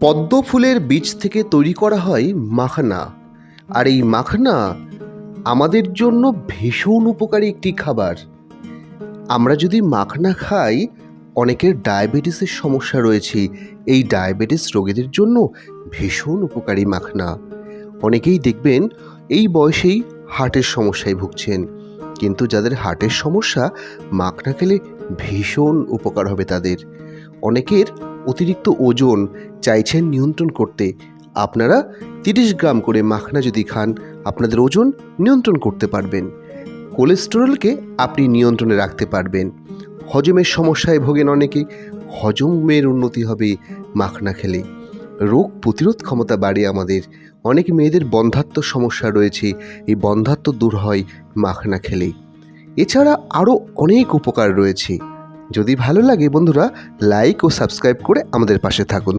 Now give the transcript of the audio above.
পদ্ম ফুলের বীজ থেকে তৈরি করা হয় মাখনা। আর এই মাখনা আমাদের জন্য ভীষণ উপকারী একটি খাবার। আমরা যদি মাখনা খাই, অনেকের ডায়াবেটিসের সমস্যা রয়েছে, এই ডায়াবেটিস রোগীদের জন্য ভীষণ উপকারী মাখনা। অনেকেই দেখবেন এই বয়সেই হার্টের সমস্যায় ভুগছেন, কিন্তু যাদের হার্টের সমস্যা, মাখনা খেলে ভীষণ উপকার হবে তাদের। অনেকের অতিরিক্ত ওজন চাইছেন নিয়ন্ত্রণ করতে, আপনারা 30 গ্রাম করে মাখনা যদি খান, আপনাদের ওজন নিয়ন্ত্রণ করতে পারবেন। কোলেস্টেরলকে আপনি নিয়ন্ত্রণে রাখতে পারবেন। হজমের সমস্যায় ভোগেন অনেকে, হজমের উন্নতি হবে মাখনা খেলে। রোগ প্রতিরোধ ক্ষমতা বাড়ে আমাদের। অনেক মেয়েদের বন্ধ্যাত্ব সমস্যা রয়েছে, এই বন্ধ্যাত্ব দূর হয় মাখনা খেলে। এছাড়া আরও অনেক উপকার রয়েছে। যদি ভালো লাগে বন্ধুরা, লাইক ও সাবস্ক্রাইব করে আমাদের পাশে থাকুন।